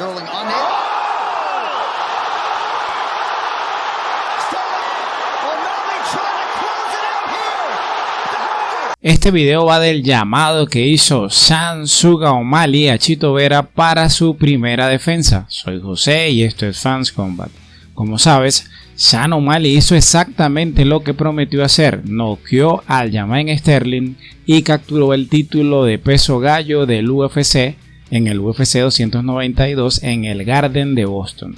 Sterling on it. Este video va del llamado que hizo Sean Suga O'Malley a Chito Vera para su primera defensa. Soy José y esto es Fans Combat. Como sabes, Sean O'Malley hizo exactamente lo que prometió hacer, noqueó al Aljamain Sterling y capturó el título de peso gallo del UFC en el UFC 292 en el Garden de Boston.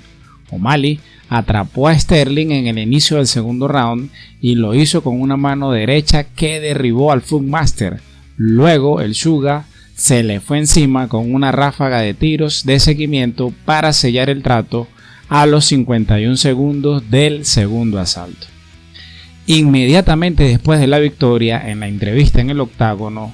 O'Malley atrapó a Sterling en el inicio del segundo round y lo hizo con una mano derecha que derribó al Funkmaster. Luego el Suga se le fue encima con una ráfaga de tiros de seguimiento para sellar el trato a los 51 segundos del segundo asalto. Inmediatamente después de la victoria, en la entrevista en el octágono,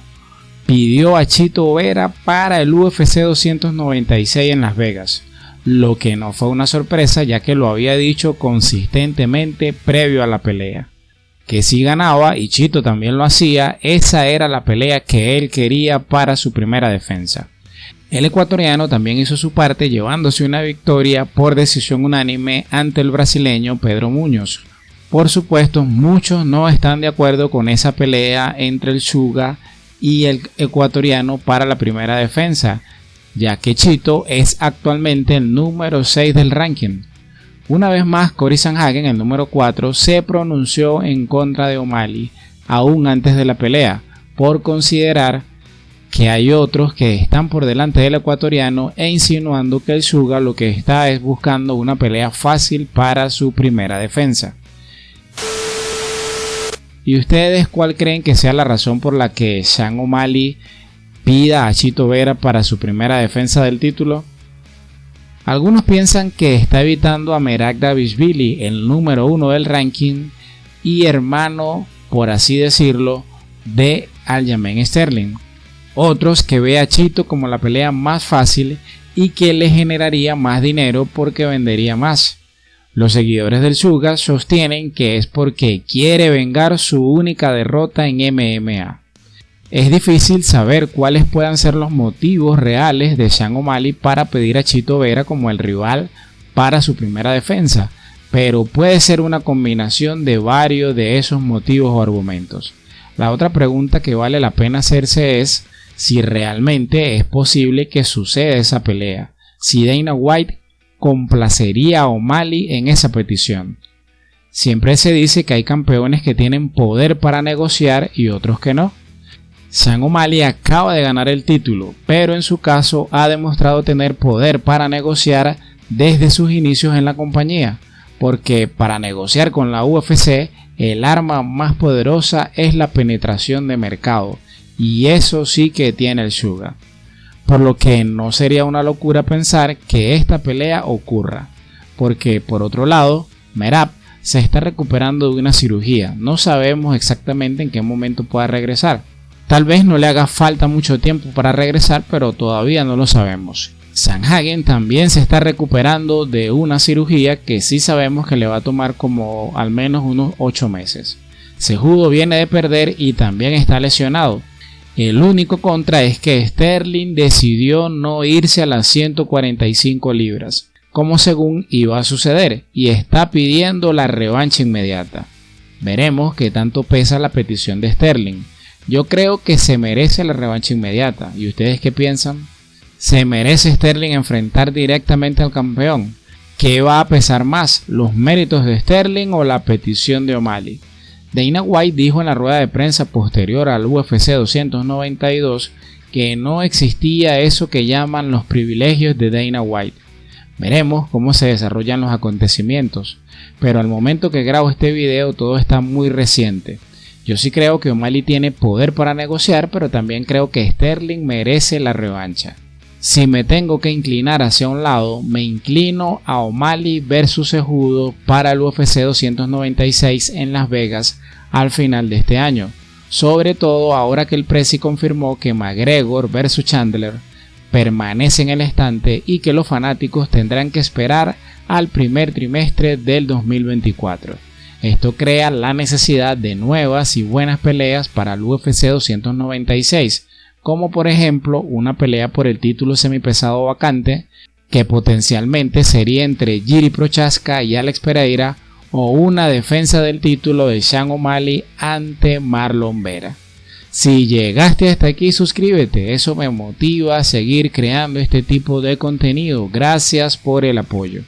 pidió a Chito Vera para el UFC 296 en Las Vegas, lo que no fue una sorpresa ya que lo había dicho consistentemente previo a la pelea, que si ganaba, y Chito también lo hacía, esa era la pelea que él quería para su primera defensa. El ecuatoriano también hizo su parte llevándose una victoria por decisión unánime ante el brasileño Pedro Muñoz. Por supuesto, muchos no están de acuerdo con esa pelea entre el Suga y el ecuatoriano para la primera defensa, ya que Chito es actualmente el número 6 del ranking. Una vez más, Cory Sandhagen, el número 4, se pronunció en contra de O'Malley aún antes de la pelea, por considerar que hay otros que están por delante del ecuatoriano e insinuando que el Suga lo que está es buscando una pelea fácil para su primera defensa. ¿Y ustedes cuál creen que sea la razón por la que Sean O'Malley pida a Chito Vera para su primera defensa del título? Algunos piensan que está evitando a Merab Dvalishvili, el número 1 del ranking y hermano, por así decirlo, de Aljamain Sterling. Otros que ve a Chito como la pelea más fácil y que le generaría más dinero porque vendería más. Los seguidores del Suga sostienen que es porque quiere vengar su única derrota en MMA. Es difícil saber cuáles puedan ser los motivos reales de Sean O'Malley para pedir a Chito Vera como el rival para su primera defensa, pero puede ser una combinación de varios de esos motivos o argumentos. La otra pregunta que vale la pena hacerse es si realmente es posible que suceda esa pelea, si Dana White complacería a O'Malley en esa petición. Siempre se dice que hay campeones que tienen poder para negociar y otros que no. Sean O'Malley acaba de ganar el título, pero en su caso ha demostrado tener poder para negociar desde sus inicios en la compañía, porque para negociar con la UFC el arma más poderosa es la penetración de mercado, y eso sí que tiene el Suga. Por lo que no sería una locura pensar que esta pelea ocurra, porque por otro lado, Merab se está recuperando de una cirugía, no sabemos exactamente en qué momento pueda regresar. Tal vez no le haga falta mucho tiempo para regresar, pero todavía no lo sabemos. Sandhagen también se está recuperando de una cirugía que sí sabemos que le va a tomar como al menos unos 8 meses. Cejudo viene de perder y también está lesionado. El único contra es que Sterling decidió no irse a las 145 libras, como según iba a suceder, y está pidiendo la revancha inmediata. Veremos qué tanto pesa la petición de Sterling. Yo creo que se merece la revancha inmediata. ¿Y ustedes qué piensan? ¿Se merece Sterling enfrentar directamente al campeón? ¿Qué va a pesar más, los méritos de Sterling o la petición de O'Malley? Dana White dijo en la rueda de prensa posterior al UFC 292 que no existía eso que llaman los privilegios de Dana White. Veremos cómo se desarrollan los acontecimientos, pero al momento que grabo este video todo está muy reciente. Yo sí creo que O'Malley tiene poder para negociar, pero también creo que Sterling merece la revancha. Si me tengo que inclinar hacia un lado, me inclino a O'Malley versus Cejudo para el UFC 296 en Las Vegas al final de este año. Sobre todo ahora que el Prezi confirmó que McGregor versus Chandler permanece en el estante y que los fanáticos tendrán que esperar al primer trimestre del 2024. Esto crea la necesidad de nuevas y buenas peleas para el UFC 296, como por ejemplo una pelea por el título semipesado vacante que potencialmente sería entre Jiri Prochazka y Alex Pereira, o una defensa del título de Sean O'Malley ante Marlon Vera. Si llegaste hasta aquí, suscríbete, eso me motiva a seguir creando este tipo de contenido. Gracias por el apoyo.